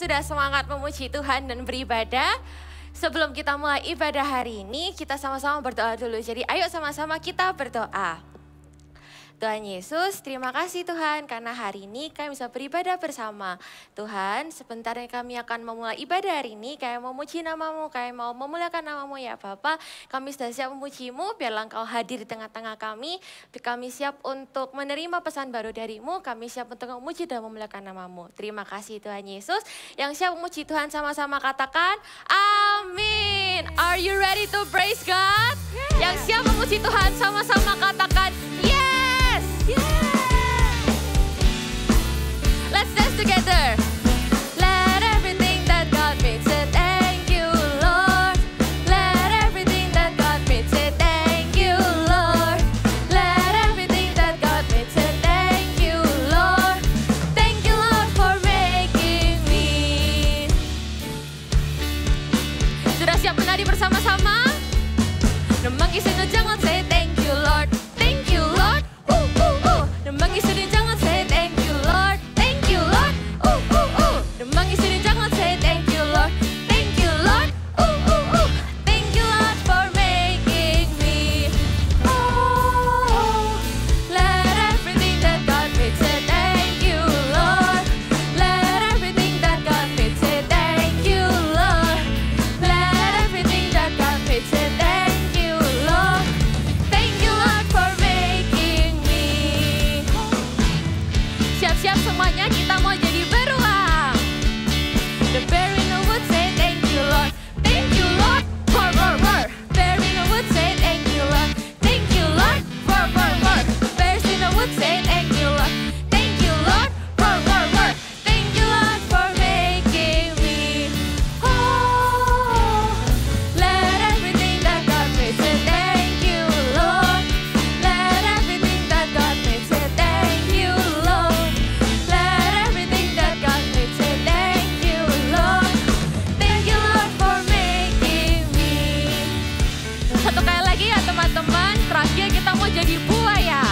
sudah semangat memuji Tuhan dan beribadah? Sebelum kita mulai ibadah hari ini, kita sama-sama berdoa dulu. Jadi ayo sama-sama kita berdoa. Tuhan Yesus, terima kasih Tuhan karena hari ini kami bisa beribadah bersama. Tuhan, sebentar kami akan memulai ibadah hari ini, kami memuji nama-Mu, kami mau memuliakan nama-Mu ya Bapa. Kami sudah siap memuji-Mu, biarlah Engkau hadir di tengah-tengah kami. Kami siap untuk menerima pesan baru dari-Mu, kami siap untuk memuji dan memuliakan nama-Mu. Terima kasih Tuhan Yesus. Yang siap memuji Tuhan sama-sama katakan, amin. Are you ready to praise God? Yang siap memuji Tuhan sama-sama katakan, yes. Yeah. Let's dance together. Let everything that God made say thank you, Lord. Let everything that God made say thank you, Lord. Let everything that God made say thank you, Lord. Thank you, Lord, for making me. Sudah siap menari bersama-sama? Nembang isi jangan say thank you, Lord. Thank you, Lord. Nembang isi jangan say thank you Lord, thank you Lord, Nembang isi jangan say thank you Lord, thank you Lord, thank you Lord for making me. Oh, let everything that God made say thank you Lord. Let everything that God made say thank you Lord. Let everything that God made say thank you Lord. Thank you Lord for making me. Siap-siap semuanya, kita mau jadi beruang. The bear in the wood say thank you Lord. Thank you Lord, roar, roar, roar. Bear in the wood say thank you Lord. Thank you Lord, roar, roar, roar. Bears in the wood say thank you Lord. Thank you Lord, roar, roar, roar. Thank you Lord for making me. Oh, let everything that God made say thank you Lord. Let everything that God made say thank you Lord. Let everything that God made say thank you Lord. Thank you Lord for making me. Satu kali lagi ya teman-teman, terakhir kita mau jadi buaya.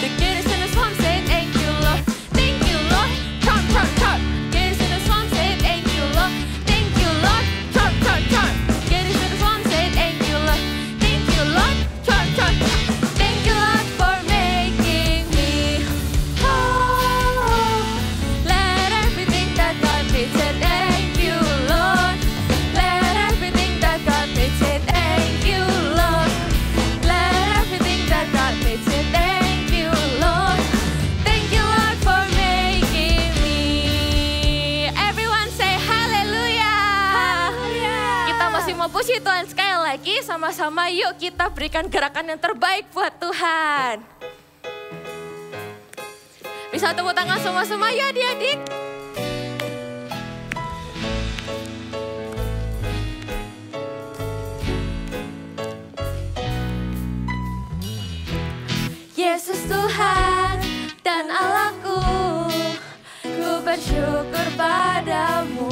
The kids in the swamp say thank you Lord. Thank you Lord, chomp, chomp, chomp. Kids in the swamp say thank you Lord. Thank you Lord, chomp, chomp, chomp. Kids in the swamp say thank you Lord. Thank you Lord, chomp, chomp, chomp. Thank you Lord for making me. Oh, let everything that God made say thank you Lord. Let everything that God made say thank you Lord. Let everything that God made say thank you Lord. Thank you Lord for making me. Everyone say hallelujah. Kita masih mau puji Tuhan sekali lagi, sama-sama yuk kita berikan gerakan yang terbaik buat Tuhan. Bisa tepuk tangan semua-semua ya adik-adik. Yesus Tuhan dan Allahku, ku bersyukur padamu.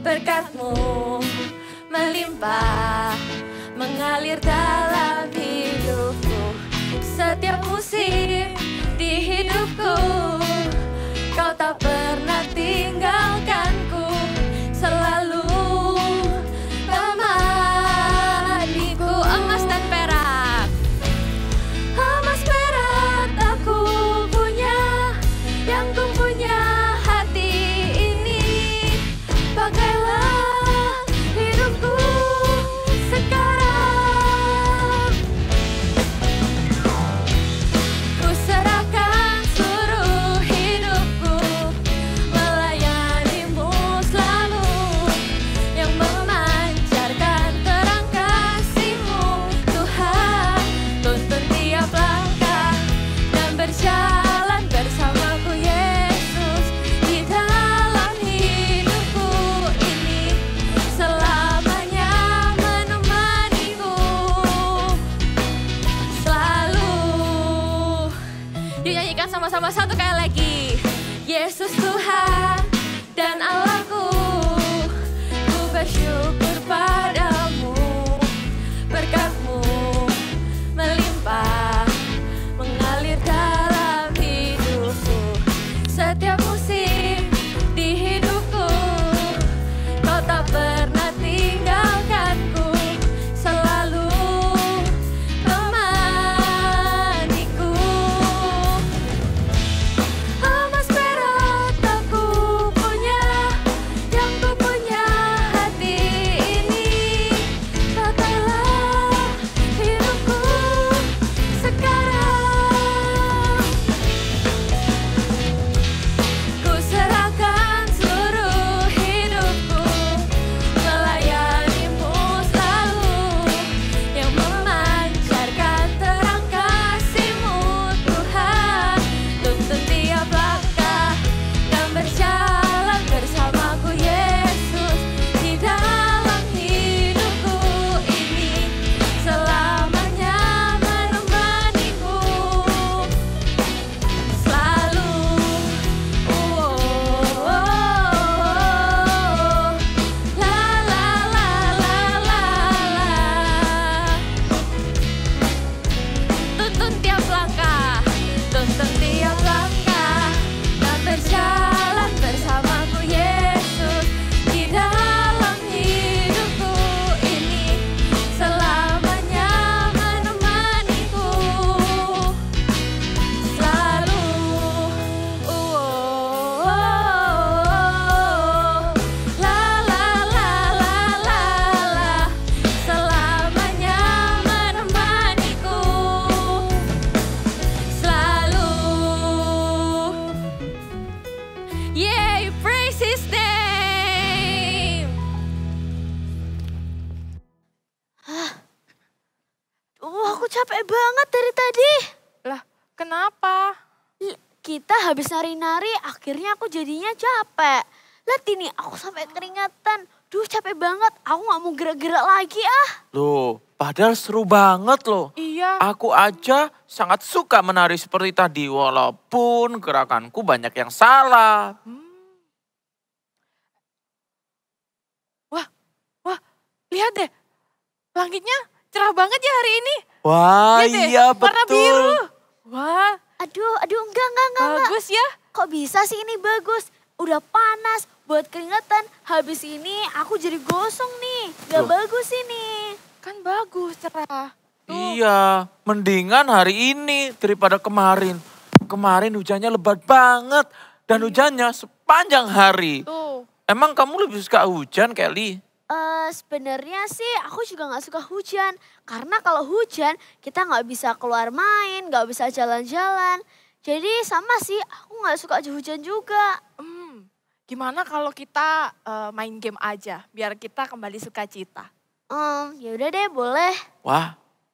Berkat-Mu melimpah, mengalir dalam hidupku. Setiap musim di hidupku, Kau tak pernah tinggalkanku. Selalu temaniku. Emas dan perak, emas perak aku punya, yang ku punya hati ini. Pakailah hidupku sekarang. Ku serahkan seluruh hidupku, melayani capek banget dari tadi. Lah, kenapa? Kita habis nari-nari, akhirnya aku jadinya capek. Lihat ini, aku sampai keringatan. Duh, capek banget. Aku gak mau gerak-gerak lagi ah. Loh, padahal seru banget loh. Iya. Aku aja sangat suka menari seperti tadi, walaupun gerakanku banyak yang salah. Wah, lihat deh. Langitnya cerah banget ya hari ini. Wah, Lihat deh, iya warna betul. biru. Wah, Aduh, enggak. bagus ya. Kok bisa sih ini bagus? Udah panas, buat keringatan. Habis ini aku jadi gosong nih. Gak Loh. bagus ini. Kan bagus cerah. Tuh. Iya, mendingan hari ini daripada kemarin. Kemarin hujannya lebat banget dan hujannya sepanjang hari. Tuh. Emang kamu lebih suka hujan, Kelly? Sebenarnya sih aku juga nggak suka hujan. Karena kalau hujan kita nggak bisa keluar main, nggak bisa jalan-jalan. Jadi sama sih, aku nggak suka hujan juga. Gimana kalau kita main game aja, biar kita kembali sukacita. Ya udah deh, boleh. Wah,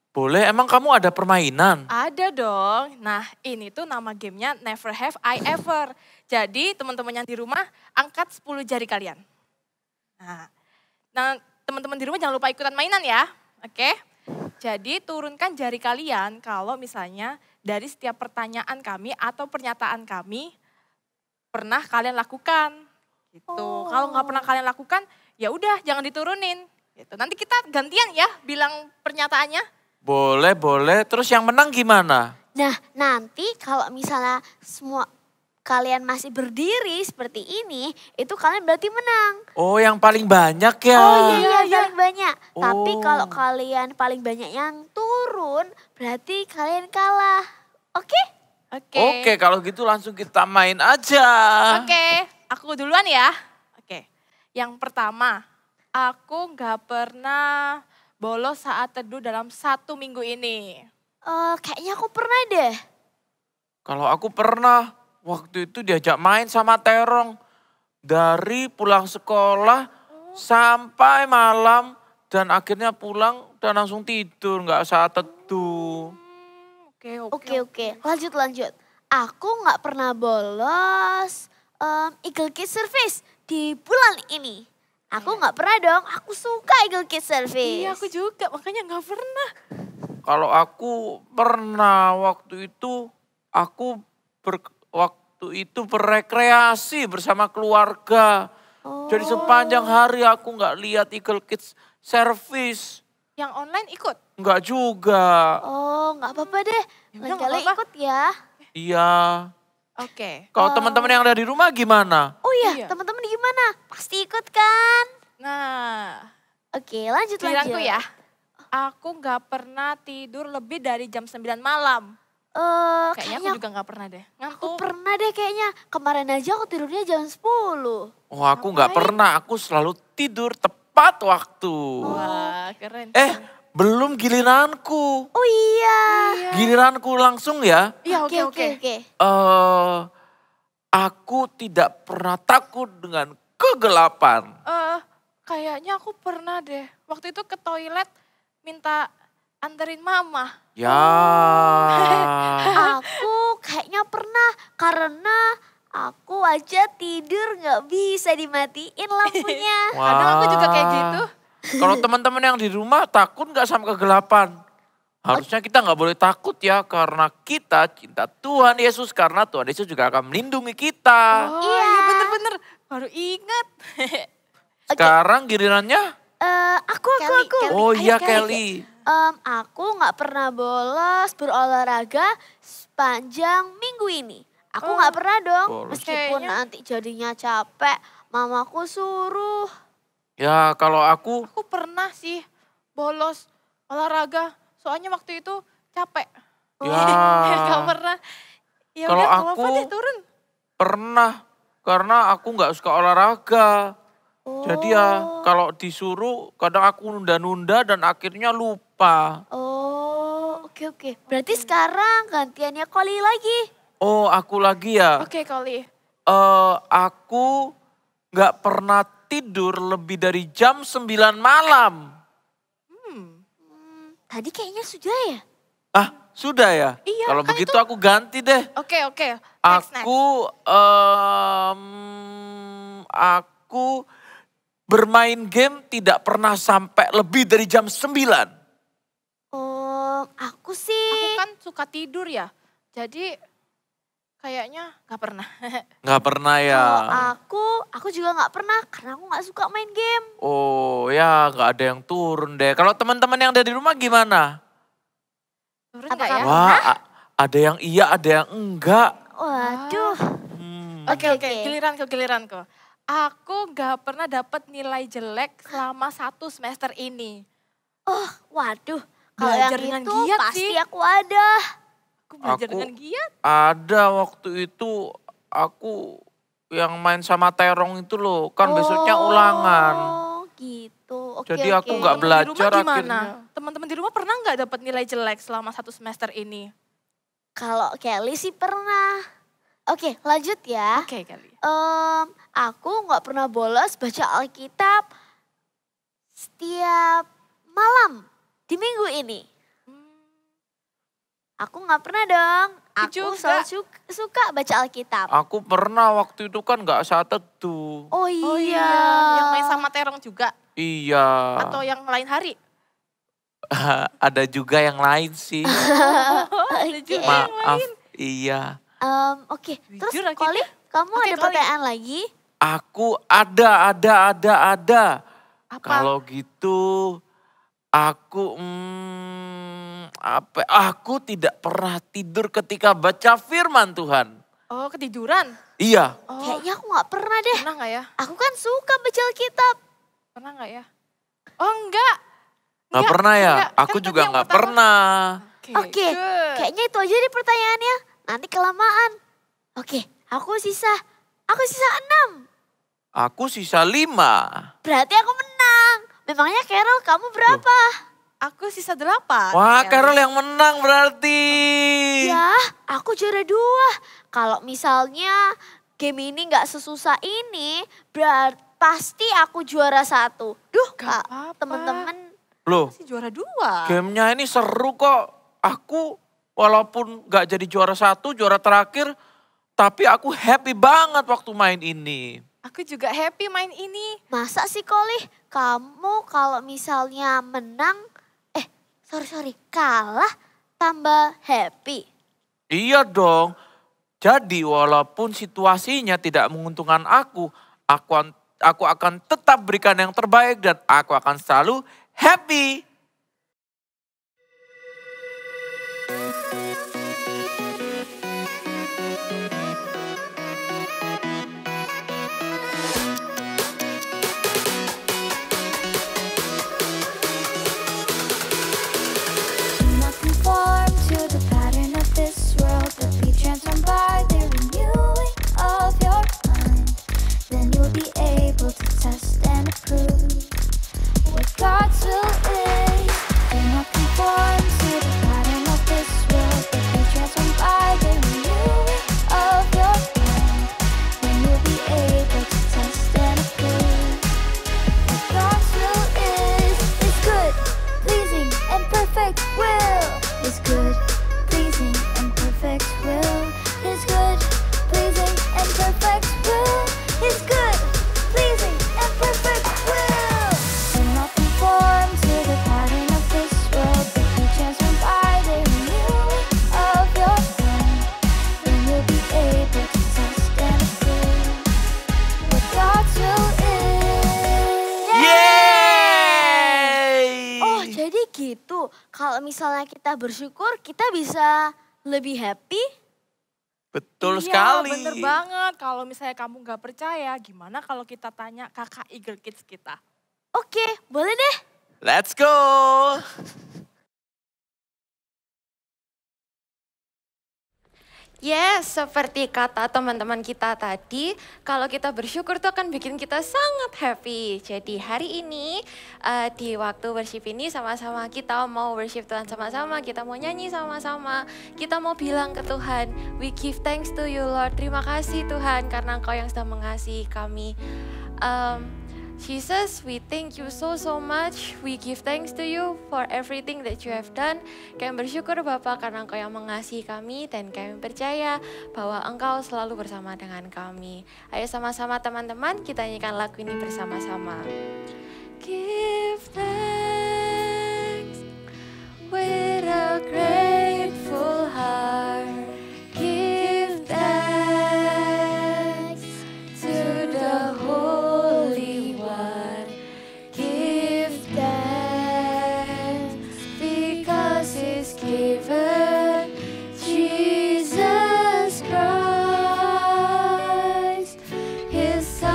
boleh. Emang kamu ada permainan? Ada dong. Nah, ini tuh nama gamenya Never Have I Ever. Jadi teman-teman yang di rumah angkat 10 jari kalian. Nah, teman-teman di rumah jangan lupa ikutan mainan ya. Oke? Jadi turunkan jari kalian kalau misalnya dari setiap pertanyaan kami atau pernyataan kami pernah kalian lakukan. Gitu. Kalau nggak pernah kalian lakukan, ya udah jangan diturunin. Gitu. Nanti kita gantian ya bilang pernyataannya. Boleh, boleh. Terus yang menang gimana? Nah, nanti kalau misalnya semua kalian masih berdiri seperti ini, itu kalian berarti menang. Oh, yang paling banyak ya? Oh iya, Iya. paling banyak. Tapi Oh. kalau kalian paling banyak yang turun, berarti kalian kalah. Oke? Oke, kalau gitu langsung kita main aja. Oke, aku duluan ya. Oke, yang pertama, aku nggak pernah bolos saat teduh dalam 1 minggu ini. Kayaknya aku pernah deh. Kalau aku pernah, waktu itu diajak main sama Terong. Dari pulang sekolah sampai malam dan akhirnya pulang dan langsung tidur, nggak saat teduh. Oke. Lanjut. Aku nggak pernah bolos Eagle Kids Service di bulan ini. Aku nggak pernah dong, aku suka Eagle Kids Service. Iya, aku juga, makanya nggak pernah. Kalau aku pernah waktu itu, waktu itu berekreasi bersama keluarga. Jadi sepanjang hari aku nggak lihat Eagle Kids Service. Yang online ikut? Nggak juga. Oh, nggak apa-apa deh. Ya udah, Lain nggak kali apa-apa. ikut ya. Iya. Oke. Kalau teman-teman yang ada di rumah gimana? Oh iya, Iya. teman-teman gimana? Pasti ikut kan? Nah, Oke, lanjut. giliranku ya. Aku nggak pernah tidur lebih dari jam 9 malam. Kayaknya aku juga nggak pernah deh. Aku Ngantuk. pernah deh kayaknya. Kemarin aja aku tidurnya jam 10. Oh, aku nggak Ngapain? pernah. Aku selalu tidur tepat waktu. Wah, keren. Belum giliranku. Oh iya. Giliranku langsung ya. Iya, oke. Aku tidak pernah takut dengan kegelapan. Kayaknya aku pernah deh. Waktu itu ke toilet minta anterin mama. Ya. Aku kayaknya pernah karena aku aja tidur nggak bisa dimatiin lampunya. Kadang aku juga kayak gitu. Kalau teman-teman yang di rumah takut nggak sama kegelapan? Harusnya kita nggak boleh takut ya, karena kita cinta Tuhan Yesus, karena Tuhan Yesus juga akan melindungi kita. Oh Iya. iya bener-bener. Baru ingat. Sekarang gilirannya, Aku. Kelly. oh Ayo, iya Kelly. Kelly. Aku nggak pernah bolos berolahraga sepanjang minggu ini. Aku nggak pernah dong, Bolos. meskipun Kayaknya- nanti jadinya capek, mamaku suruh. Ya kalau aku, Aku pernah sih bolos olahraga. Soalnya waktu itu capek. ya Gak pernah. Ya Kalau udah, gak apa-apa aku- deh turun. pernah, karena aku nggak suka olahraga. Jadi ya kalau disuruh kadang aku nunda-nunda dan akhirnya lupa. Oke. Berarti sekarang gantiannya Koli lagi. Oh aku lagi ya. Oke, Koli. Aku nggak pernah tidur lebih dari jam 9 malam. Tadi kayaknya sudah ya? Sudah ya? Iya, Kalau kan begitu aku ganti deh. Oke. Next. Aku bermain game tidak pernah sampai lebih dari jam 9. Aku sih. Aku kan suka tidur ya. Jadi kayaknya gak pernah. Nggak pernah ya? Kalau aku juga nggak pernah karena aku nggak suka main game. Oh ya nggak ada yang turun deh. Kalau teman-teman yang ada di rumah gimana? Turun Apa gak ya? kamu? Wah ada yang iya ada yang enggak. Waduh. Oke, Oke. giliranku. Aku gak pernah dapat nilai jelek selama 1 semester ini. Waduh. Kalau Belajar yang dengan itu giat pasti sih. aku ada. Aku belajar Aku- dengan giat. Ada waktu itu aku yang main sama terong itu loh. Kan besoknya ulangan. Oh gitu. Oke, Jadi aku oke. nggak Teman-teman di rumah belajar gimana? akhirnya. Teman-teman di rumah pernah nggak dapat nilai jelek selama 1 semester ini? Kalau Kelly sih pernah. Oke, lanjut ya. Oke kali. Aku nggak pernah bolos baca Alkitab setiap malam di minggu ini. Aku nggak pernah dong. Aku juga. selalu suka baca Alkitab. Aku pernah waktu itu kan nggak saat teduh. Oh Oh iya. yang main sama terong juga? Iya. Atau yang lain hari? Ada juga yang lain sih. Ada juga yang Maaf. lain. Iya. Oke, terus Jujur akhirnya. Koli, kamu Oke, ada Koli. pertanyaan lagi? Aku ada. Apa? Kalau gitu aku aku tidak pernah tidur ketika baca firman Tuhan. Oh ketiduran? Iya. Oh, Kayaknya aku nggak pernah deh. pernah nggak ya? Aku kan suka baca Alkitab. Pernah nggak ya? Oh enggak. Nggak pernah ya? enggak. Aku Kan juga tadi yang nggak pertama. pernah. Oke, good. kayaknya itu aja deh pertanyaannya. Nanti kelamaan. Oke, aku sisa 6. Aku sisa 5. Berarti aku menang. Memangnya Carol kamu berapa? Aku sisa 8. Wah, Carol yang menang berarti. Ya, aku juara 2. Kalau misalnya game ini nggak sesusah ini, pasti aku juara 1. Duh, Gak Kak, apa-apa. teman-teman. Loh, Masih juara 2. gamenya ini seru kok. Aku walaupun nggak jadi juara 1, juara terakhir, tapi aku happy banget waktu main ini. Aku juga happy main ini. Masa sih Koli, kamu kalau misalnya menang, kalah tambah happy. Iya dong. Jadi walaupun situasinya tidak menguntungkan aku akan tetap berikan yang terbaik dan aku akan selalu happy. Do not conform to the pattern of this world, but be transformed by the renewing of your mind. Then you'll be able to test and approve what God's will is. Do not conform to the pattern of this world, but be transformed by the renewing of your mind. Then you'll be able to test and approve what God's will is good, pleasing, and perfect will. Is good, pleasing, and perfect will. Is good, pleasing, and perfect will. Is good, pleasing, and perfect will. Do not conform to the pattern of this world, but be transformed by the renewing of your mind. Then you'll be able to test and approve what God's will is. Yeay! Oh, jadi gitu. Kalau misalnya kita bersyukur, kita bisa lebih happy. Betul Iya, sekali. bener banget. Kalau misalnya kamu nggak percaya, gimana kalau kita tanya kakak Eagle Kids kita? Oke, boleh deh. Let's go. Yes, seperti kata teman-teman kita tadi, kalau kita bersyukur itu akan bikin kita sangat happy. Jadi hari ini di waktu worship ini sama-sama kita mau worship Tuhan sama-sama, kita mau nyanyi sama-sama, kita mau bilang ke Tuhan, we give thanks to you Lord, terima kasih Tuhan karena Engkau yang sudah mengasihi kami. Jesus, we thank you so much. We give thanks to you for everything that you have done. Kami bersyukur Bapa karena Engkau yang mengasihi kami dan kami percaya bahwa Engkau selalu bersama dengan kami. Ayo sama-sama teman-teman kita nyanyikan lagu ini bersama-sama. Give thanks with a grateful heart. Give thanks to the Holy One. Give thanks because He's given Jesus Christ, His Son.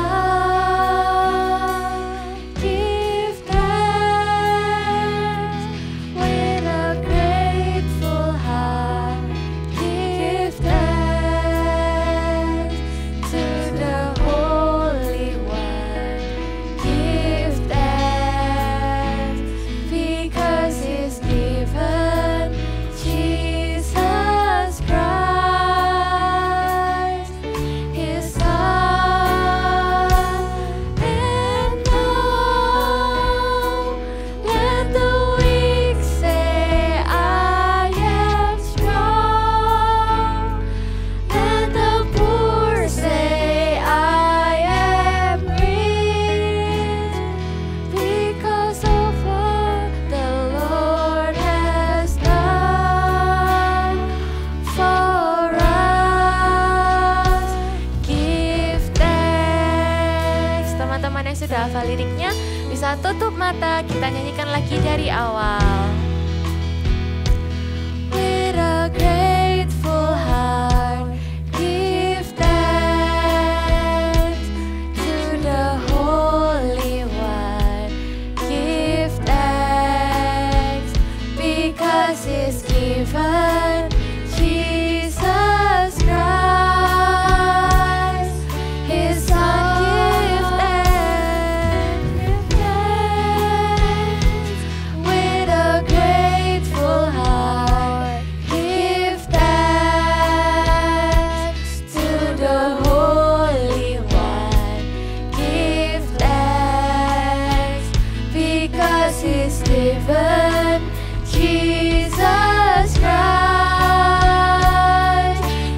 Give thanks with a grateful heart. Give thanks to the Holy One. Give thanks because He's given Jesus Christ, His Son. And now let the weak say, I am strong. Let the poor say, I am rich, because of what the Lord has done for us. Give thanks. Teman-teman yang sudah hafal liriknya bisa tutup mata, kita nyanyikan lagi dari awal. With a grateful heart, give thanks to the Holy One. Give thanks because He's given Jesus Christ, His Son. Give thanks with a grateful heart. Give thanks to the Holy One. Give thanks because He's given Jesus Christ,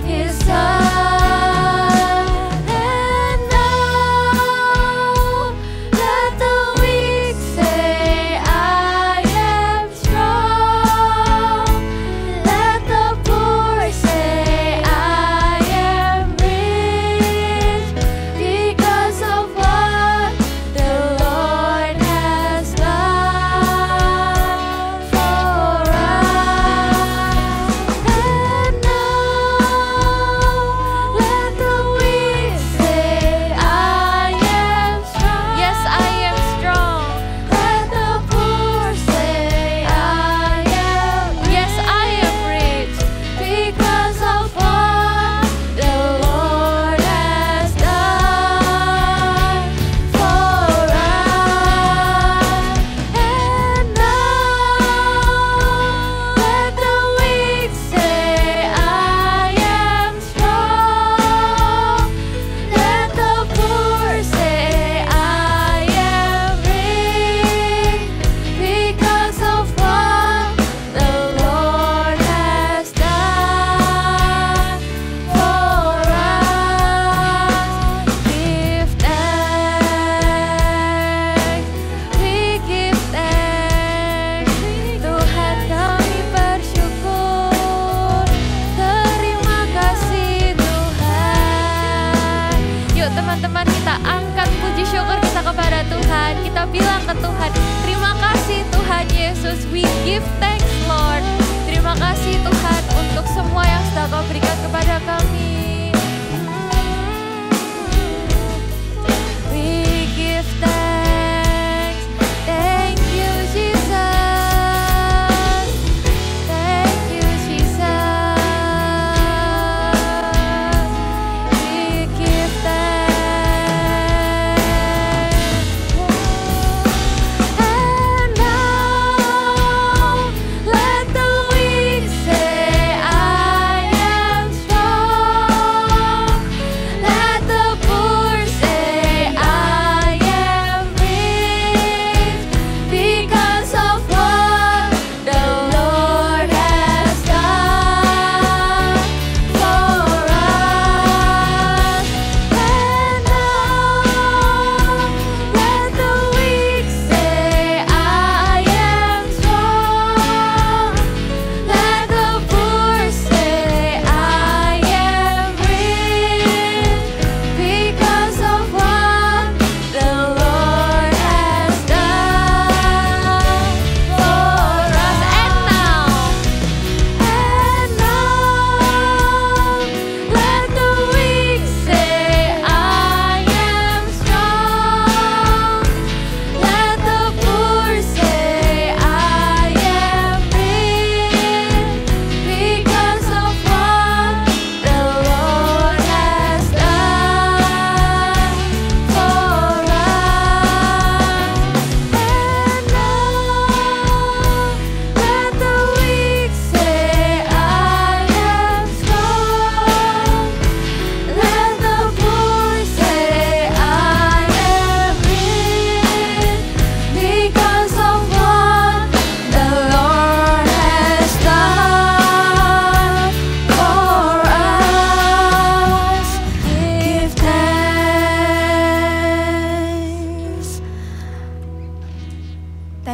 His Son. And now let the weak say, I am strong. Let the poor say, I am rich, because of what the Lord has done for us. And now let the weak say, I am strong. Yes, I am strong. Let the poor say, I am. Yes, I am rich, because of what the Lord has done for us. And now let the weak say, I am strong. Let the poor say, I am rich, because of what the Lord has done for us. Give thanks, we give thanks. Tuhan kami bersyukur, terima kasih Tuhan. Yuk teman-teman kita angkat puji syukur kita kepada Tuhan. Kita bilang ke Tuhan, terima kasih Tuhan Yesus. We give thanks Lord. Terima kasih Tuhan untuk semua yang sudah Kau berikan kepada kami. We give thanks. Thank you Jesus. Thank you Jesus. We give thanks. And now let the weak say, I am strong.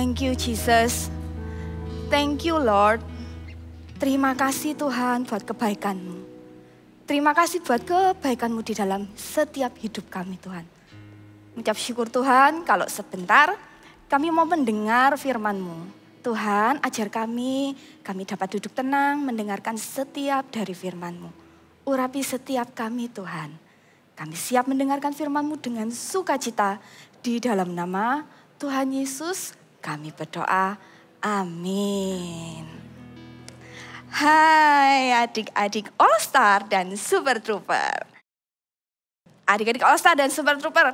Thank you Jesus. Thank you Lord. Terima kasih Tuhan buat kebaikan-Mu. Terima kasih buat kebaikan-Mu di dalam setiap hidup kami Tuhan. Mengucap syukur Tuhan kalau sebentar kami mau mendengar firman-Mu. Tuhan ajar kami dapat duduk tenang mendengarkan setiap dari firman-Mu. Urapi setiap kami Tuhan. Kami siap mendengarkan firman-Mu dengan sukacita. Di dalam nama Tuhan Yesus kami berdoa. Amin. Hai adik-adik All Star dan Super Trooper. Adik-adik All Star dan Super Trooper.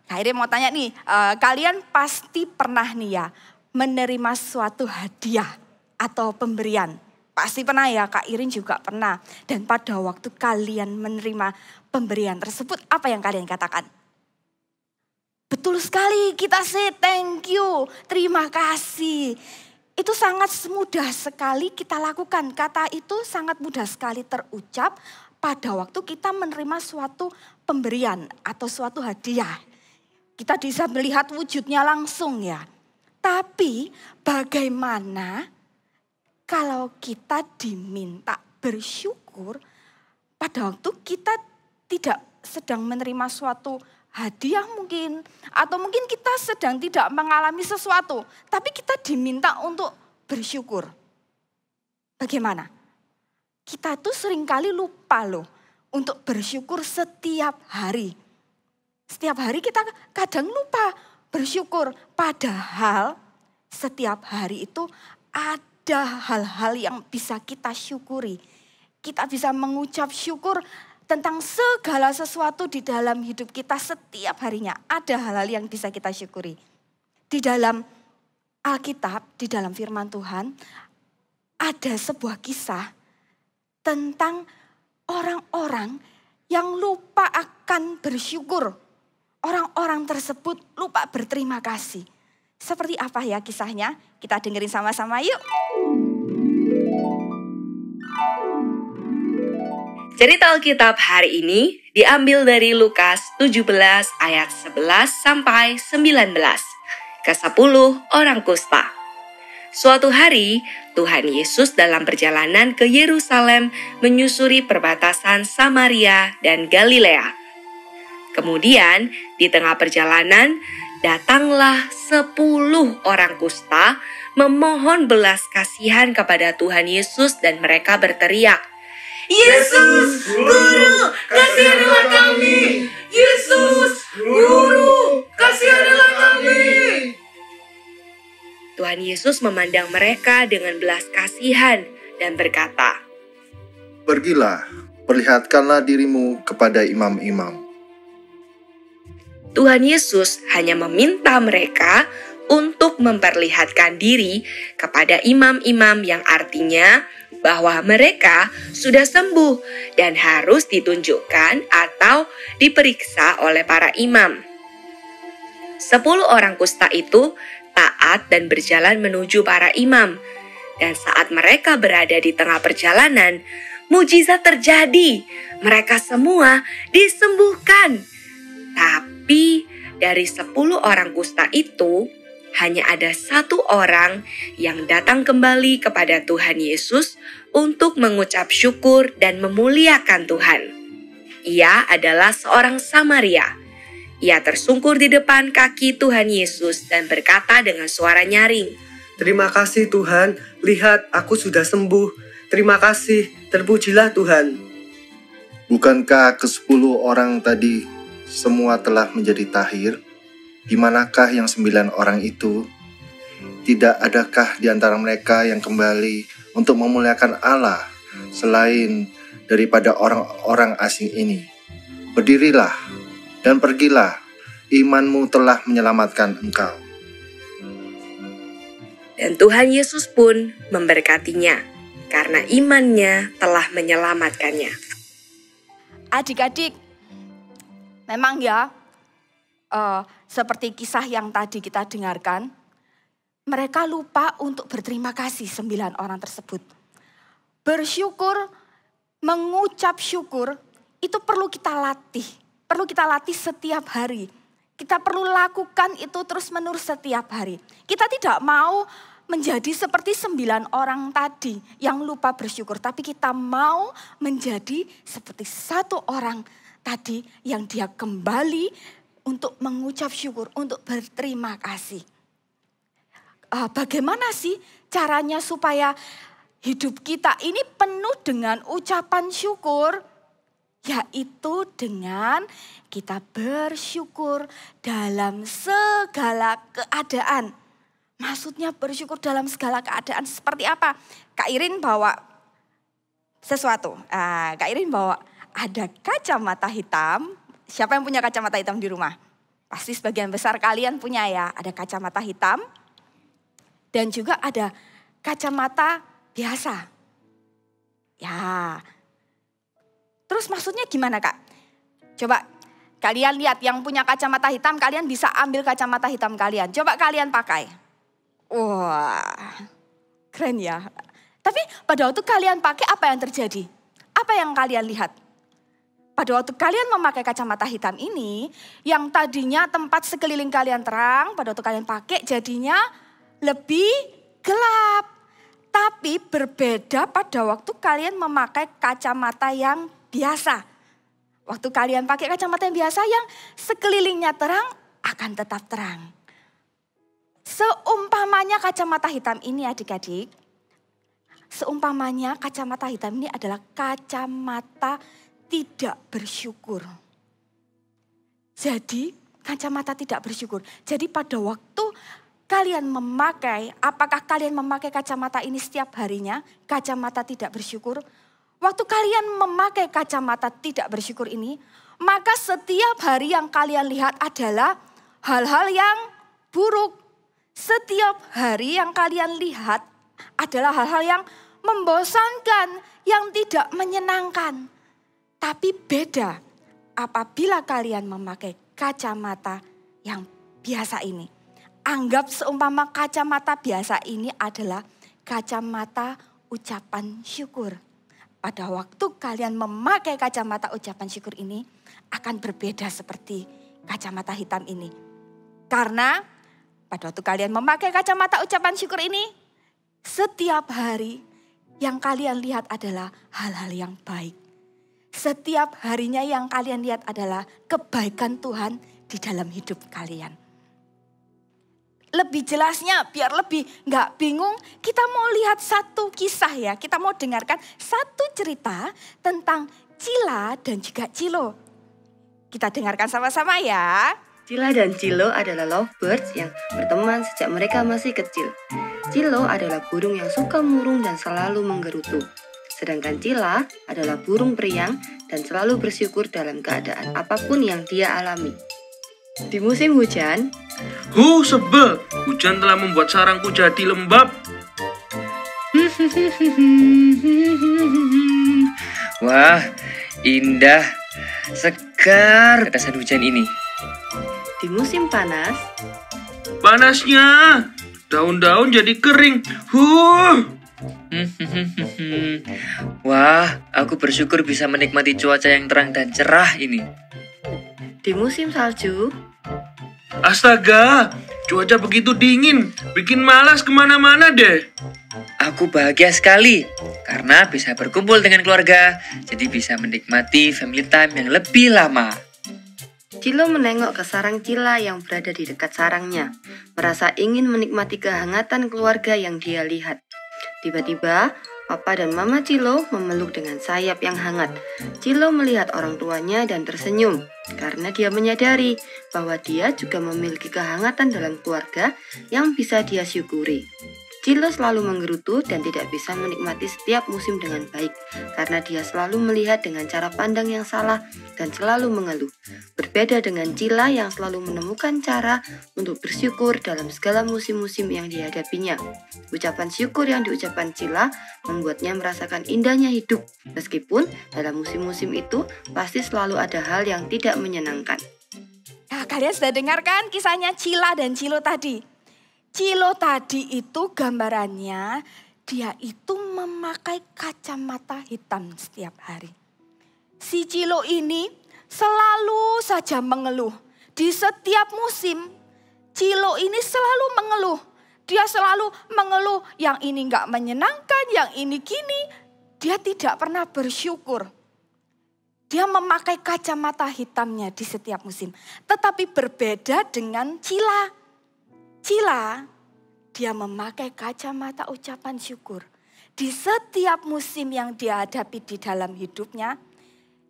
Nah ini mau tanya nih, kalian pasti pernah nih ya menerima suatu hadiah atau pemberian. Pasti pernah ya, Kak Irin juga pernah. Dan pada waktu kalian menerima pemberian tersebut, apa yang kalian katakan? Betul sekali, kita say thank you, terima kasih. Itu sangat mudah sekali kita lakukan. Kata itu sangat mudah sekali terucap pada waktu kita menerima suatu pemberian atau suatu hadiah. Kita bisa melihat wujudnya langsung ya. Tapi bagaimana kalau kita diminta bersyukur pada waktu kita tidak sedang menerima suatu hadiah mungkin. Atau mungkin kita sedang tidak mengalami sesuatu. Tapi kita diminta untuk bersyukur. Bagaimana? Kita tuh seringkali lupa loh untuk bersyukur setiap hari. Setiap hari kita kadang lupa bersyukur, padahal setiap hari itu ada hal-hal yang bisa kita syukuri. Kita bisa mengucap syukur tentang segala sesuatu di dalam hidup kita setiap harinya. Ada hal-hal yang bisa kita syukuri. Di dalam Alkitab, di dalam firman Tuhan, ada sebuah kisah tentang orang-orang yang lupa akan bersyukur. Orang-orang tersebut lupa berterima kasih. Seperti apa ya kisahnya? Kita dengerin sama-sama yuk. Cerita Alkitab hari ini diambil dari Lukas 17 ayat 11 sampai 19. Ke-10 orang kusta. Suatu hari, Tuhan Yesus dalam perjalanan ke Yerusalem menyusuri perbatasan Samaria dan Galilea. Kemudian di tengah perjalanan datanglah 10 orang kusta memohon belas kasihan kepada Tuhan Yesus dan mereka berteriak, Yesus, Guru, kasihanilah kami! Yesus, Guru, kasihanilah kami! Tuhan Yesus memandang mereka dengan belas kasihan dan berkata, Pergilah, perlihatkanlah dirimu kepada imam-imam. Tuhan Yesus hanya meminta mereka untuk memperlihatkan diri kepada imam-imam yang artinya bahwa mereka sudah sembuh dan harus ditunjukkan atau diperiksa oleh para imam. 10 orang kusta itu taat dan berjalan menuju para imam. Dan saat mereka berada di tengah perjalanan, mujizat terjadi. Mereka semua disembuhkan. Tapi dari 10 orang kusta itu, hanya ada 1 orang yang datang kembali kepada Tuhan Yesus untuk mengucap syukur dan memuliakan Tuhan. Ia adalah seorang Samaria. Ia tersungkur di depan kaki Tuhan Yesus dan berkata dengan suara nyaring, Terima kasih Tuhan, lihat aku sudah sembuh. Terima kasih, terpujilah Tuhan. Bukankah ke-10 orang tadi semua telah menjadi tahir? Di manakah yang 9 orang itu? Tidak adakah di antara mereka yang kembali untuk memuliakan Allah selain daripada orang-orang asing ini? Berdirilah dan pergilah, imanmu telah menyelamatkan engkau. Dan Tuhan Yesus pun memberkatinya karena imannya telah menyelamatkannya. Adik-adik, memang ya, seperti kisah yang tadi kita dengarkan, mereka lupa untuk berterima kasih 9 orang tersebut. Bersyukur, mengucap syukur, itu perlu kita latih. Perlu kita latih setiap hari. Kita perlu lakukan itu terus-menerus setiap hari. Kita tidak mau menjadi seperti 9 orang tadi yang lupa bersyukur. Tapi kita mau menjadi seperti 1 orang tadi yang dia kembali untuk mengucap syukur, untuk berterima kasih. Bagaimana sih caranya supaya hidup kita ini penuh dengan ucapan syukur? Yaitu dengan kita bersyukur dalam segala keadaan. Maksudnya bersyukur dalam segala keadaan seperti apa? Kak Irin bawa sesuatu. Kak Irin bawa ada kacamata hitam. Siapa yang punya kacamata hitam di rumah? Pasti sebagian besar kalian punya ya. Ada kacamata hitam dan juga ada kacamata biasa. Ya. Terus maksudnya gimana Kak? Coba kalian lihat yang punya kacamata hitam, kalian bisa ambil kacamata hitam kalian. Coba kalian pakai. Wah, keren ya. Tapi pada waktu kalian pakai apa yang terjadi? Apa yang kalian lihat? Pada waktu kalian memakai kacamata hitam ini, yang tadinya tempat sekeliling kalian terang, pada waktu kalian pakai jadinya lebih gelap. Tapi berbeda pada waktu kalian memakai kacamata yang biasa. Waktu kalian pakai kacamata yang biasa yang sekelilingnya terang akan tetap terang. Seumpamanya kacamata hitam ini adik-adik. Seumpamanya kacamata hitam ini adalah kacamata tidak bersyukur. Jadi kacamata tidak bersyukur. Jadi pada waktu kalian memakai, apakah kalian memakai kacamata ini setiap harinya? Kacamata tidak bersyukur. Waktu kalian memakai kacamata tidak bersyukur ini, maka setiap hari yang kalian lihat adalah hal-hal yang buruk. Setiap hari yang kalian lihat adalah hal-hal yang membosankan, yang tidak menyenangkan. Tapi beda apabila kalian memakai kacamata yang biasa ini. Anggap seumpama kacamata biasa ini adalah kacamata ucapan syukur. Pada waktu kalian memakai kacamata ucapan syukur ini akan berbeda seperti kacamata hitam ini. Karena pada waktu kalian memakai kacamata ucapan syukur ini, setiap hari yang kalian lihat adalah hal-hal yang baik. Setiap harinya yang kalian lihat adalah kebaikan Tuhan di dalam hidup kalian. Lebih jelasnya biar lebih nggak bingung, kita mau lihat satu kisah ya. Kita mau dengarkan satu cerita tentang Cila dan juga Cilo. Kita dengarkan sama-sama ya. Cila dan Cilo adalah lovebirds yang berteman sejak mereka masih kecil. Cilo adalah burung yang suka murung dan selalu menggerutu. Sedangkan Cila adalah burung periang dan selalu bersyukur dalam keadaan apapun yang dia alami. Di musim hujan, sebel, hujan telah membuat sarangku jadi lembab. Wah, indah, segar tetesan hujan ini. Di musim panas, panasnya, daun-daun jadi kering. Wah, aku bersyukur bisa menikmati cuaca yang terang dan cerah ini. Di musim salju, astaga, cuaca begitu dingin, bikin malas kemana-mana deh. Aku bahagia sekali karena bisa berkumpul dengan keluarga, jadi bisa menikmati family time yang lebih lama. Cilo menengok ke sarang Cila yang berada di dekat sarangnya, merasa ingin menikmati kehangatan keluarga yang dia lihat. Tiba-tiba, Papa dan Mama Cilo memeluk dengan sayap yang hangat. Cilo melihat orang tuanya dan tersenyum karena dia menyadari bahwa dia juga memiliki kehangatan dalam keluarga yang bisa dia syukuri. Cilo selalu menggerutu dan tidak bisa menikmati setiap musim dengan baik karena dia selalu melihat dengan cara pandang yang salah dan selalu mengeluh. Berbeda dengan Cila yang selalu menemukan cara untuk bersyukur dalam segala musim-musim yang dihadapinya. Ucapan syukur yang diucapkan Cila membuatnya merasakan indahnya hidup, meskipun dalam musim-musim itu pasti selalu ada hal yang tidak menyenangkan. Nah, kalian sudah dengarkan kisahnya Cila dan Cilo tadi. Cilo tadi itu gambarannya dia itu memakai kacamata hitam setiap hari. Si Cilo ini selalu saja mengeluh Di setiap musim, Cilo ini selalu mengeluh. Dia selalu mengeluh, yang ini gak menyenangkan, yang ini gini. Dia tidak pernah bersyukur. Dia memakai kacamata hitamnya di setiap musim. Tetapi berbeda dengan Cila. Cila, dia memakai kacamata ucapan syukur. Di setiap musim yang dia hadapi di dalam hidupnya,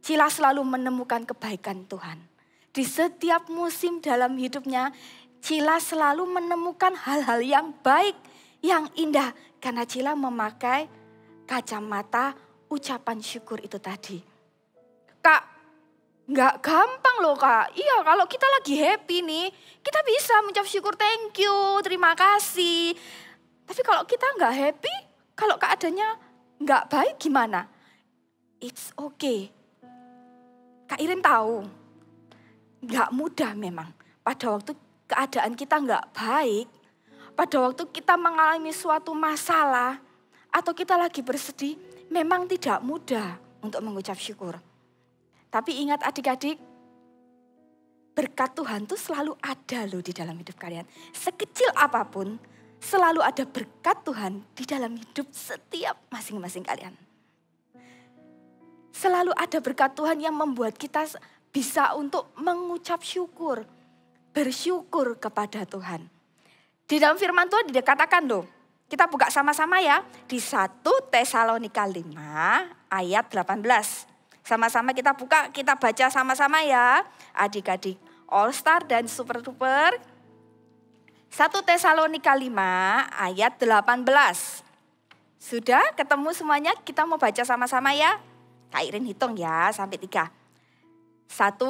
Cila selalu menemukan kebaikan Tuhan. Di setiap musim dalam hidupnya, Cila selalu menemukan hal-hal yang baik, yang indah. Karena Cila memakai kacamata ucapan syukur itu tadi. Kak, nggak gampang loh Kak. Iya, kalau kita lagi happy nih, kita bisa mengucap syukur, thank you, terima kasih. Tapi kalau kita nggak happy, kalau keadaannya nggak baik gimana? It's okay. Kak Irin tahu, nggak mudah memang. Pada waktu keadaan kita nggak baik, pada waktu kita mengalami suatu masalah, atau kita lagi bersedih, memang tidak mudah untuk mengucap syukur. Tapi ingat adik-adik, berkat Tuhan tuh selalu ada loh di dalam hidup kalian. Sekecil apapun, selalu ada berkat Tuhan di dalam hidup setiap masing-masing kalian. Selalu ada berkat Tuhan yang membuat kita bisa untuk mengucap syukur, bersyukur kepada Tuhan. Di dalam firman Tuhan dikatakan loh, kita buka sama-sama ya, di 1 Tesalonika 5 ayat 18. Sama-sama kita buka, kita baca sama-sama ya. Adik-adik All Star dan Super Trooper. 1 Tesalonika 5 ayat 18. Sudah ketemu semuanya? Kita mau baca sama-sama ya. Kak Irin hitung ya sampai 3. 1,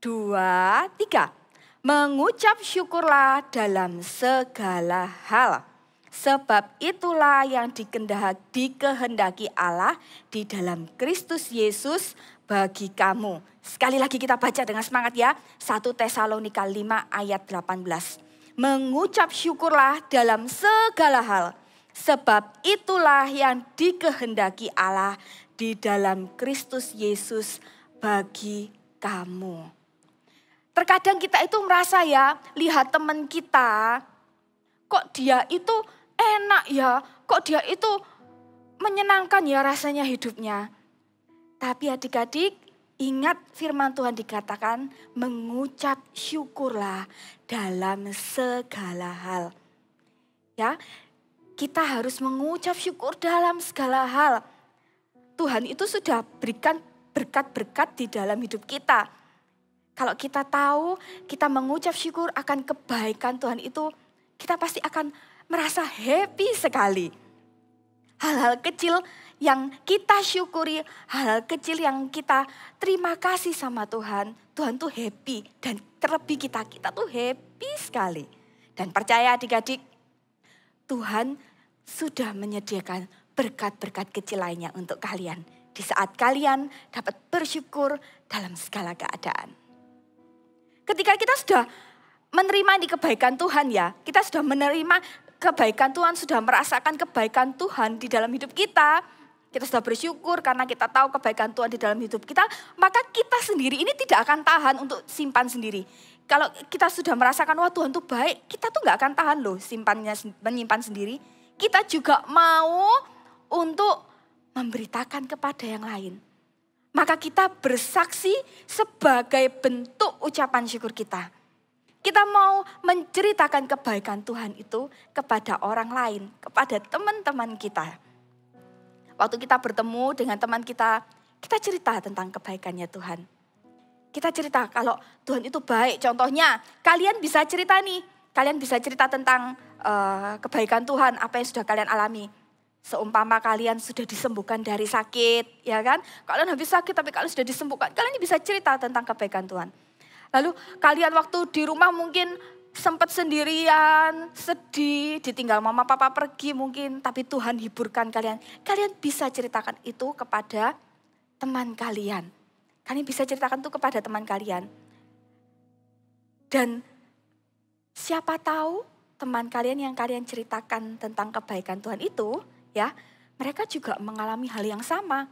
2, 3. Mengucap syukurlah dalam segala hal. Sebab itulah yang dikehendaki Allah di dalam Kristus Yesus bagi kamu. Sekali lagi kita baca dengan semangat ya. 1 Tesalonika 5 ayat 18. Mengucap syukurlah dalam segala hal. Sebab itulah yang dikehendaki Allah di dalam Kristus Yesus bagi kamu. Terkadang kita itu merasa ya, lihat teman kita, kok dia itu enak ya, kok dia itu menyenangkan ya rasanya hidupnya. Tapi adik-adik, ingat firman Tuhan dikatakan mengucap syukurlah dalam segala hal. Ya, kita harus mengucap syukur dalam segala hal. Tuhan itu sudah berikan berkat-berkat di dalam hidup kita. Kalau kita tahu, kita mengucap syukur akan kebaikan Tuhan itu, kita pasti akan merasa happy sekali. Hal-hal kecil yang kita syukuri, hal-hal kecil yang kita terima kasih sama Tuhan. Tuhan tuh happy dan terlebih kita tuh happy sekali. Dan percaya adik-adik, Tuhan sudah menyediakan berkat-berkat kecil lainnya untuk kalian. Di saat kalian dapat bersyukur dalam segala keadaan. Ketika kita sudah menerima di kebaikan Tuhan ya, kita sudah menerima kebaikan Tuhan, sudah merasakan kebaikan Tuhan di dalam hidup kita. Kita sudah bersyukur karena kita tahu kebaikan Tuhan di dalam hidup kita. Maka kita sendiri ini tidak akan tahan untuk simpan sendiri. Kalau kita sudah merasakan, wah Tuhan tuh baik, kita tuh gak akan tahan loh menyimpan sendiri. Kita juga mau untuk memberitakan kepada yang lain. Maka kita bersaksi sebagai bentuk ucapan syukur kita. Kita mau menceritakan kebaikan Tuhan itu kepada orang lain, kepada teman-teman kita. Waktu kita bertemu dengan teman kita cerita tentang kebaikannya Tuhan. Kita cerita kalau Tuhan itu baik. Contohnya, kalian bisa cerita nih, kalian bisa cerita tentang kebaikan Tuhan, apa yang sudah kalian alami. Seumpama kalian sudah disembuhkan dari sakit, ya kan? Kalian habis sakit tapi kalian sudah disembuhkan, kalian bisa cerita tentang kebaikan Tuhan. Lalu kalian waktu di rumah mungkin sempat sendirian, sedih, ditinggal mama papa pergi mungkin. Tapi Tuhan hiburkan kalian. Kalian bisa ceritakan itu kepada teman kalian. Kalian bisa ceritakan itu kepada teman kalian. Dan siapa tahu teman kalian yang kalian ceritakan tentang kebaikan Tuhan itu, ya, mereka juga mengalami hal yang sama.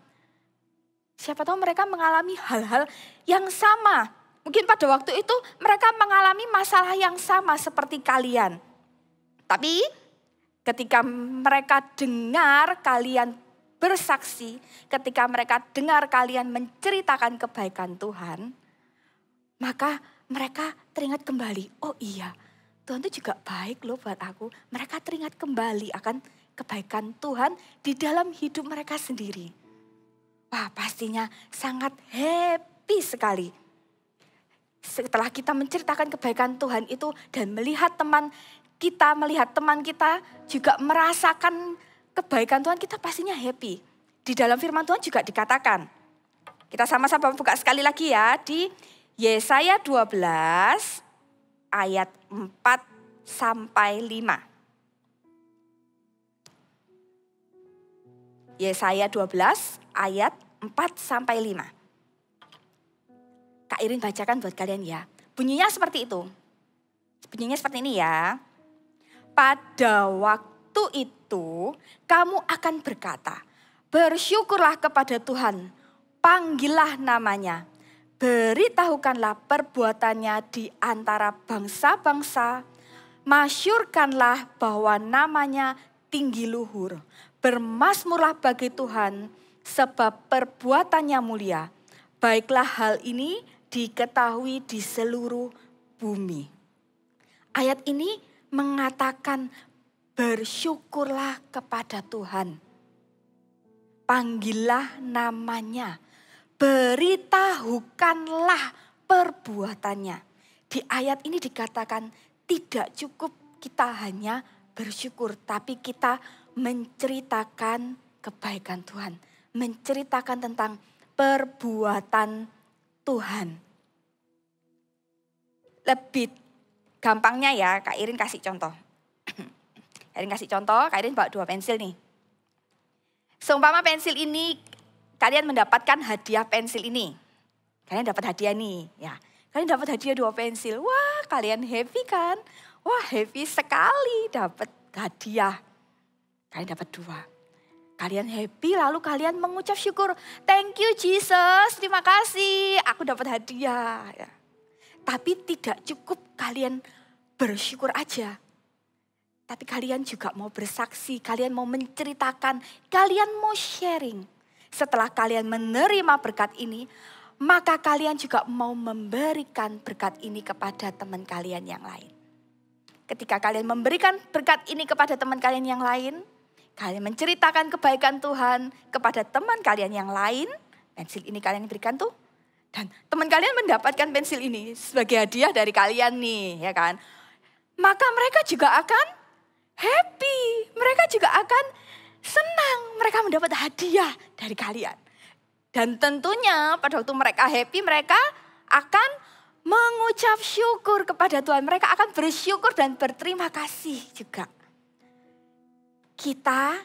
Siapa tahu mereka mengalami hal-hal yang sama. Mungkin pada waktu itu mereka mengalami masalah yang sama seperti kalian. Tapi ketika mereka dengar kalian bersaksi, ketika mereka dengar kalian menceritakan kebaikan Tuhan, maka mereka teringat kembali, oh iya Tuhan itu juga baik loh buat aku. Mereka teringat kembali akan kebaikan Tuhan di dalam hidup mereka sendiri. Wah, pastinya sangat happy sekali. Setelah kita menceritakan kebaikan Tuhan itu dan melihat teman kita juga merasakan kebaikan Tuhan, kita pastinya happy. Di dalam firman Tuhan juga dikatakan. Kita sama-sama buka sekali lagi ya di Yesaya 12 ayat 4 sampai 5. Yesaya 12 ayat 4 sampai 5. Kak Irin bacakan buat kalian ya. Bunyinya seperti itu. Bunyinya seperti ini ya. Pada waktu itu kamu akan berkata, bersyukurlah kepada Tuhan, panggillah namanya. Beritahukanlah perbuatannya di antara bangsa-bangsa. Masyurkanlah bahwa namanya tinggi luhur. Bermasmurlah bagi Tuhan sebab perbuatannya mulia. Baiklah hal ini diketahui di seluruh bumi. Ayat ini mengatakan bersyukurlah kepada Tuhan. Panggillah namanya. Beritahukanlah perbuatannya. Di ayat ini dikatakan tidak cukup kita hanya bersyukur, tapi kita menceritakan kebaikan Tuhan. Menceritakan tentang perbuatan Tuhan. Lebih gampangnya ya, Kak Irin kasih contoh. Kak Irin bawa 2 pensil nih. Seumpama pensil ini, kalian mendapatkan hadiah pensil ini. Kalian dapat hadiah nih, ya. Kalian dapat hadiah 2 pensil. Wah, kalian happy kan? Wah, happy sekali dapat hadiah. Kalian dapat 2. Kalian happy lalu kalian mengucap syukur. Thank you Jesus, terima kasih. Aku dapat hadiah. Ya. Tapi tidak cukup kalian bersyukur aja. Tapi kalian juga mau bersaksi, kalian mau menceritakan, kalian mau sharing. Setelah kalian menerima berkat ini, maka kalian juga mau memberikan berkat ini kepada teman kalian yang lain. Ketika kalian memberikan berkat ini kepada teman kalian yang lain, kalian menceritakan kebaikan Tuhan kepada teman kalian yang lain, pensil ini kalian berikan tuh. Dan teman kalian mendapatkan pensil ini sebagai hadiah dari kalian nih, ya kan. Maka mereka juga akan happy, mereka juga akan senang, mereka mendapat hadiah dari kalian. Dan tentunya pada waktu mereka happy, mereka akan mengucap syukur kepada Tuhan. Mereka akan bersyukur dan berterima kasih juga. Kita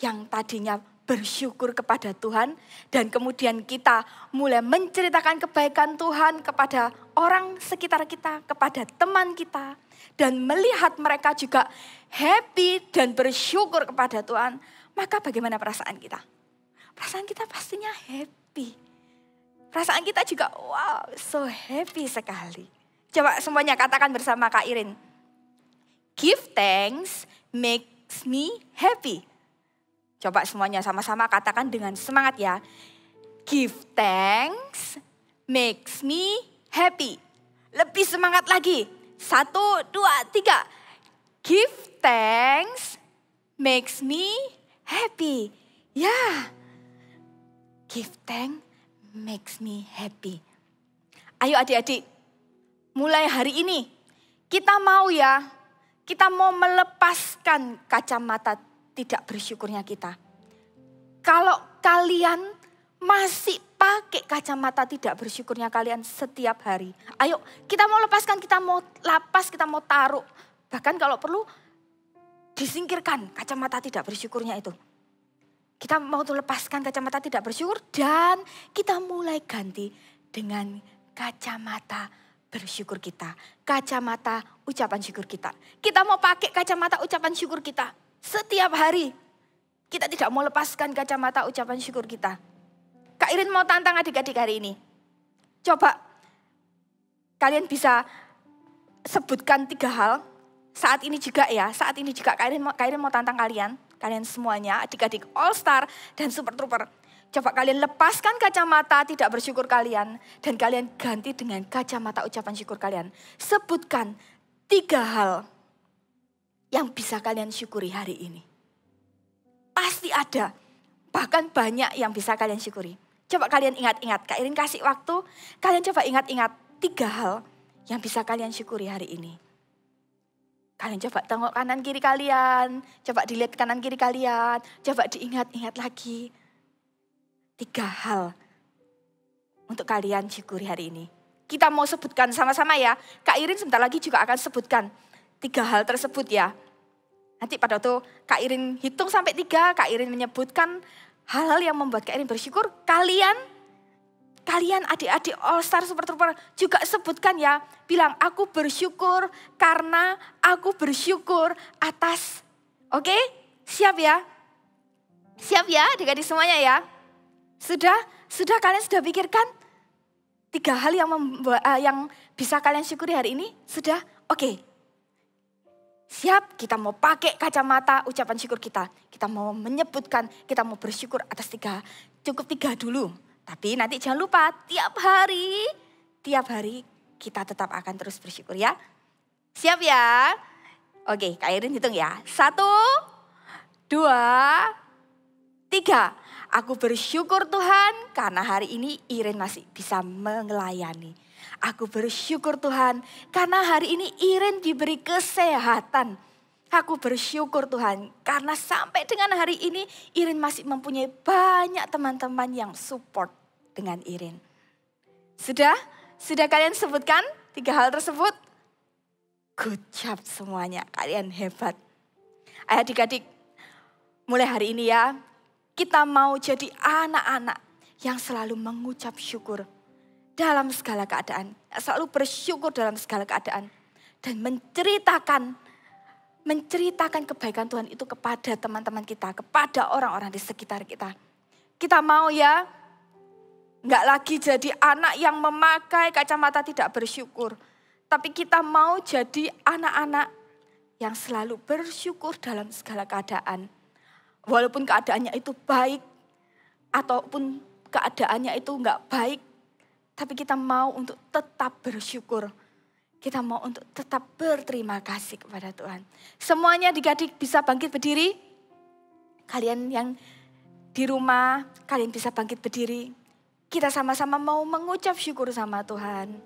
yang tadinya bersyukur kepada Tuhan dan kemudian kita mulai menceritakan kebaikan Tuhan kepada orang sekitar kita, kepada teman kita. Dan melihat mereka juga happy dan bersyukur kepada Tuhan. Maka bagaimana perasaan kita? Perasaan kita pastinya happy. Perasaan kita juga wow, so happy sekali. Coba semuanya katakan bersama Kak Irin. Give thanks makes me happy. Coba semuanya sama-sama katakan dengan semangat ya. Give thanks makes me happy. Lebih semangat lagi. 1, 2, 3. Give thanks makes me happy. Ya. Give thanks makes me happy. Ayo adik-adik, mulai hari ini kita mau melepaskan kacamata tidak bersyukurnya kita. Kalau kalian masih pakai kacamata tidak bersyukurnya kalian setiap hari. Ayo kita mau lepaskan, kita mau lapas, kita mau taruh. Bahkan kalau perlu disingkirkan kacamata tidak bersyukurnya itu. Kita mau lepaskan kacamata tidak bersyukur dan kita mulai ganti dengan kacamata bersyukur kita. Kacamata ucapan syukur kita. Kita mau pakai kacamata ucapan syukur kita setiap hari. Kita tidak mau lepaskan kacamata ucapan syukur kita. Kak Irin mau tantang adik-adik hari ini. Coba kalian bisa sebutkan 3 hal. Saat ini juga ya, kalian mau tantang kalian semuanya, adik-adik All Star dan Super Trooper. Coba kalian lepaskan kacamata tidak bersyukur kalian dan kalian ganti dengan kacamata ucapan syukur kalian. Sebutkan 3 hal yang bisa kalian syukuri hari ini. Pasti ada, bahkan banyak yang bisa kalian syukuri. Coba kalian ingat-ingat, Kak Irin kasih waktu, kalian coba ingat-ingat 3 hal yang bisa kalian syukuri hari ini. Kalian coba tengok kanan kiri kalian, coba dilihat kanan kiri kalian, coba diingat-ingat lagi. 3 hal untuk kalian syukuri hari ini. Kita mau sebutkan sama-sama ya, Kak Irin sebentar lagi juga akan sebutkan 3 hal tersebut ya. Nanti pada waktu Kak Irin hitung sampai 3, Kak Irin menyebutkan hal-hal yang membuat Kak Irin bersyukur. Kalian adik-adik All Star Super Trooper juga sebutkan ya. Bilang aku bersyukur karena aku bersyukur atas. Oke? Siap ya? Siap ya adik-adik semuanya ya? Sudah kalian sudah pikirkan 3 hal yang bisa kalian syukuri hari ini? Sudah? Oke. Siap, kita mau pakai kacamata ucapan syukur kita. Kita mau menyebutkan, kita mau bersyukur atas 3. Cukup 3 dulu. Tapi nanti jangan lupa tiap hari kita tetap akan terus bersyukur ya. Siap ya? Oke, Kak Irin hitung ya. 1, 2, 3. Aku bersyukur Tuhan karena hari ini Irin masih bisa melayani. Aku bersyukur Tuhan karena hari ini Irin diberi kesehatan. Aku bersyukur Tuhan karena sampai dengan hari ini Irin masih mempunyai banyak teman-teman yang support dengan Irin. Sudah kalian sebutkan 3 hal tersebut? Good job semuanya, kalian hebat. Adik-adik, mulai hari ini ya, kita mau jadi anak-anak yang selalu mengucap syukur dalam segala keadaan. Selalu bersyukur dalam segala keadaan. Dan menceritakan kebaikan Tuhan itu kepada teman-teman kita, kepada orang-orang di sekitar kita. Kita mau ya, nggak lagi jadi anak yang memakai kacamata tidak bersyukur. Tapi kita mau jadi anak-anak yang selalu bersyukur dalam segala keadaan. Walaupun keadaannya itu baik, ataupun keadaannya itu nggak baik. Tapi kita mau untuk tetap bersyukur. Kita mau untuk tetap berterima kasih kepada Tuhan. Semuanya adik-adik bisa bangkit berdiri. Kalian yang di rumah, kalian bisa bangkit berdiri. Kita sama-sama mau mengucap syukur sama Tuhan.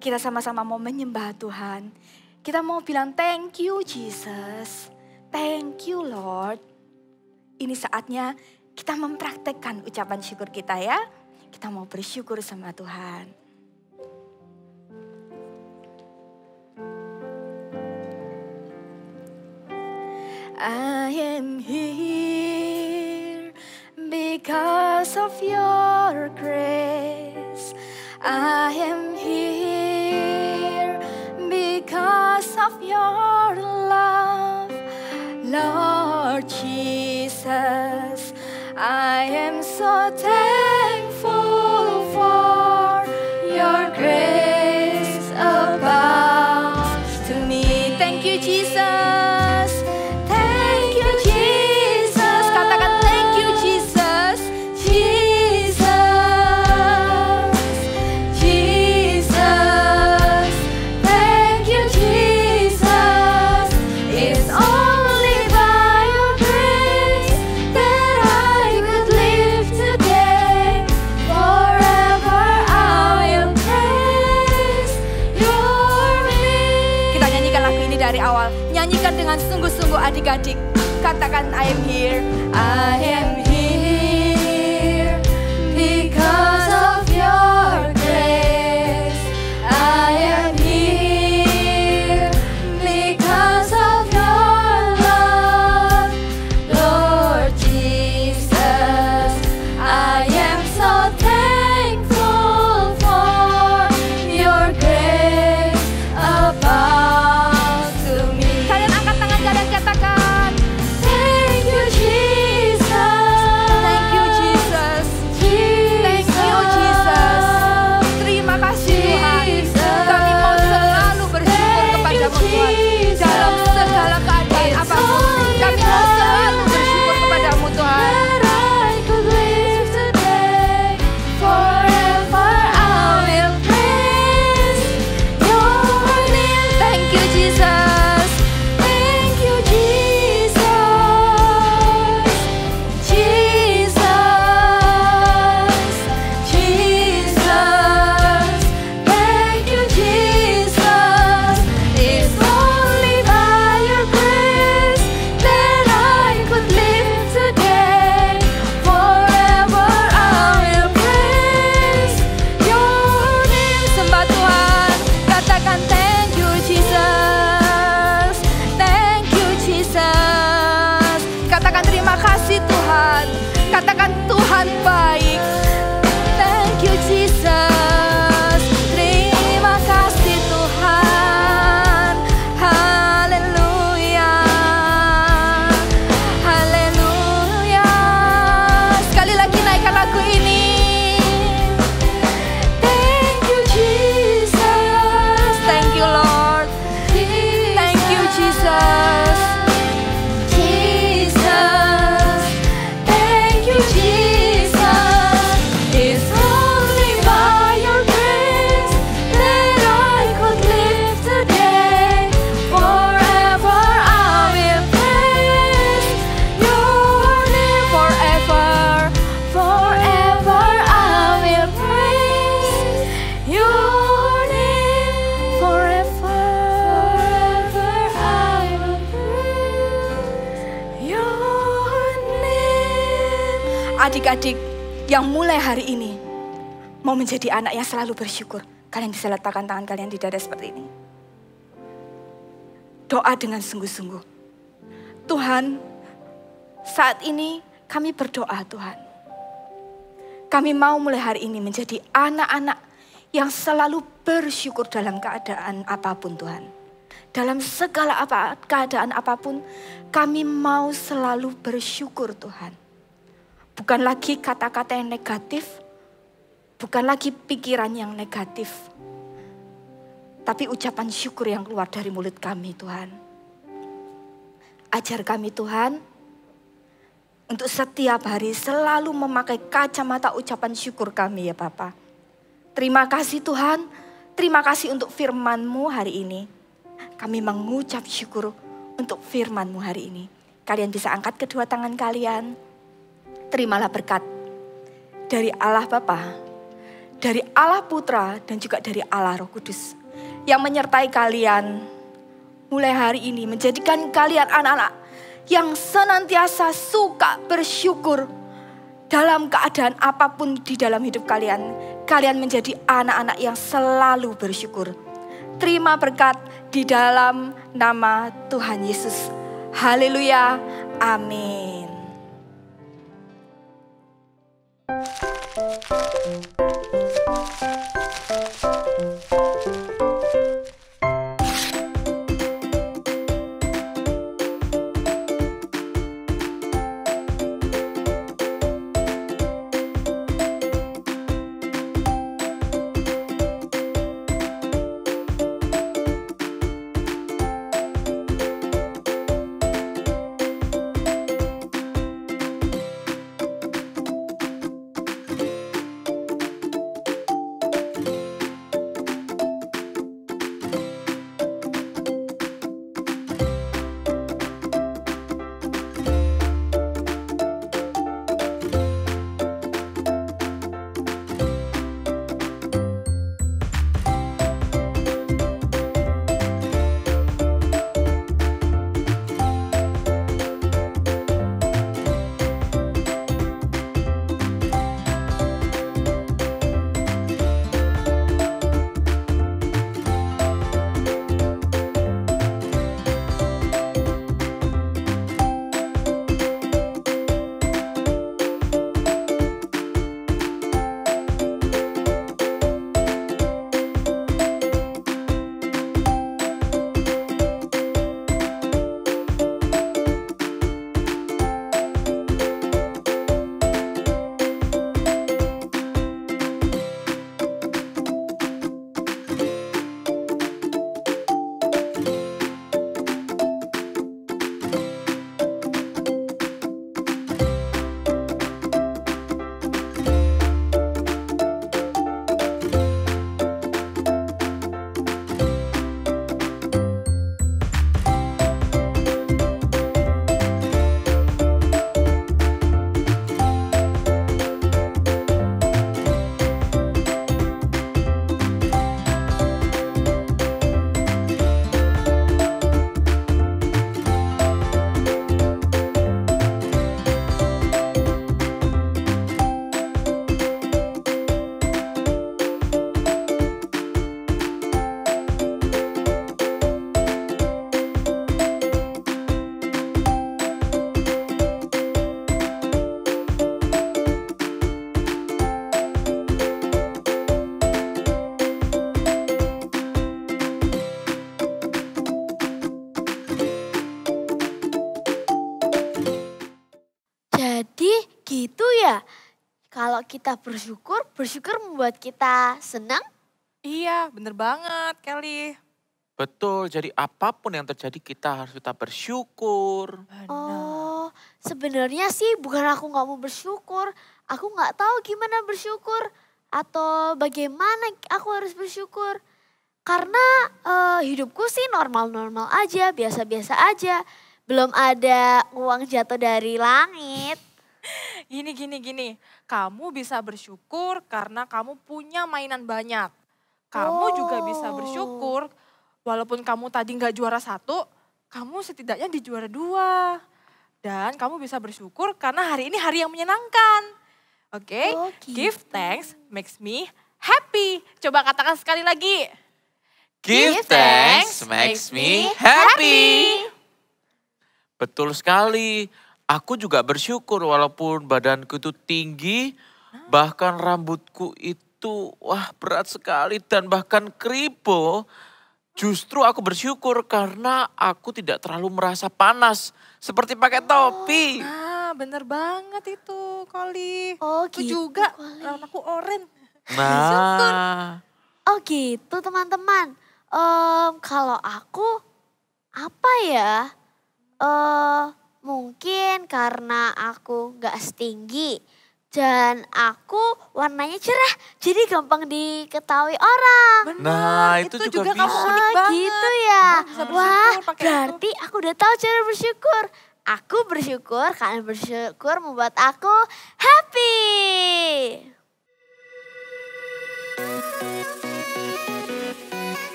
Kita sama-sama mau menyembah Tuhan. Kita mau bilang thank you Jesus. Thank you Lord. Ini saatnya kita mempraktekkan ucapan syukur kita ya. Kita mau bersyukur sama Tuhan. I am here because of your grace. I am here because of your love, Lord Jesus. I am so thankful for your grace abounds to me. Thank you, Jesus. Nyanyikan dengan sungguh-sungguh adik-adik. Katakan I am here. I am here because of your grace. I am here because of your love, Lord Jesus. I am so thankful for your grace above. adik-adik yang mulai hari ini mau menjadi anak yang selalu bersyukur, kalian bisa letakkan tangan kalian di dada seperti ini. Doa dengan sungguh-sungguh. Tuhan, saat ini kami berdoa Tuhan. Kami mau mulai hari ini menjadi anak-anak yang selalu bersyukur dalam keadaan apapun Tuhan. Dalam segala keadaan apapun, kami mau selalu bersyukur Tuhan. Bukan lagi kata-kata yang negatif, bukan lagi pikiran yang negatif, tapi ucapan syukur yang keluar dari mulut kami Tuhan. Ajar kami Tuhan, untuk setiap hari selalu memakai kacamata ucapan syukur kami ya Bapa. Terima kasih Tuhan, terima kasih untuk firman-Mu hari ini. Kami mengucap syukur untuk firman-Mu hari ini. Kalian bisa angkat kedua tangan kalian. Terimalah berkat dari Allah Bapa, dari Allah Putra, dan juga dari Allah Roh Kudus. Yang menyertai kalian mulai hari ini, menjadikan kalian anak-anak yang senantiasa suka bersyukur dalam keadaan apapun di dalam hidup kalian. Kalian menjadi anak-anak yang selalu bersyukur. Terima berkat di dalam nama Tuhan Yesus. Haleluya. Amin. Jadi gitu ya. Kalau kita bersyukur, bersyukur membuat kita senang. Iya, bener banget Kelly. Betul, jadi apapun yang terjadi kita harus tetap bersyukur. Oh, sebenarnya sih bukan aku nggak mau bersyukur. Aku nggak tahu gimana bersyukur atau bagaimana aku harus bersyukur. Karena hidupku sih normal-normal aja, biasa-biasa aja. Belum ada uang jatuh dari langit. Gini. Kamu bisa bersyukur karena kamu punya mainan banyak. Kamu juga bisa bersyukur walaupun kamu tadi nggak juara 1, kamu setidaknya di juara 2. Dan kamu bisa bersyukur karena hari ini hari yang menyenangkan. Oke, give thanks makes me happy. Coba katakan sekali lagi. Give thanks makes me happy. Betul sekali. Aku juga bersyukur walaupun badanku itu tinggi, bahkan rambutku itu berat sekali dan bahkan keribu. Justru aku bersyukur karena aku tidak terlalu merasa panas seperti pakai topi. Nah, bener banget itu, Koli. Aku gitu, juga, aku oren. Syukur. Oh gitu teman-teman. Kalau aku apa ya? Mungkin karena aku gak setinggi dan aku warnanya cerah, jadi gampang diketahui orang. Nah, itu juga kamu bisa. unik banget. Gitu ya. Wah, pakai berarti aku udah tahu cara bersyukur. Aku bersyukur karena bersyukur membuat aku happy.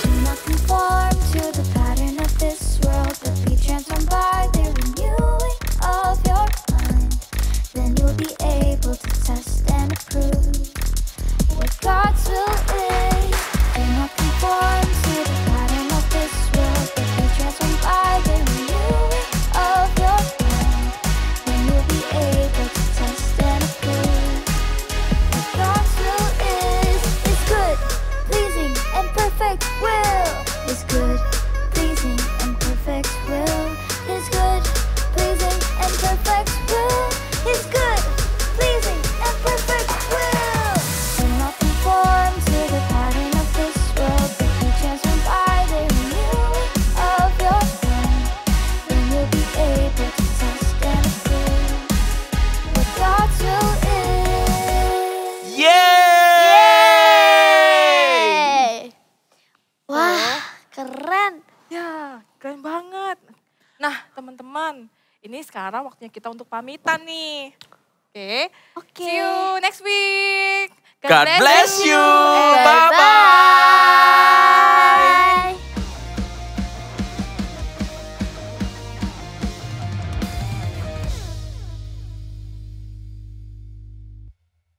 Do not conform to the pattern of this world, but be transformed by the renewing of your mind. Then you'll be able to test and approve what God's will is. Do not conform to the pattern of this world, but be transformed by the renewing of your mind. Then you'll be able to test and approve what God's will is good, pleasing, and perfect will. Is good, pleasing, and perfect will. Is good, pleasing, and perfect will. Is good, pleasing, and perfect will. Do not conform to the pattern of this world, but be transformed by the renewing of your mind. Then you'll be able to test and approve what God's will is. Yeay! Wah, keren. Ya, keren banget. Nah, teman-teman, ini sekarang waktunya kita untuk pamitan nih. Oke. See you next week. God bless you. Bye-bye.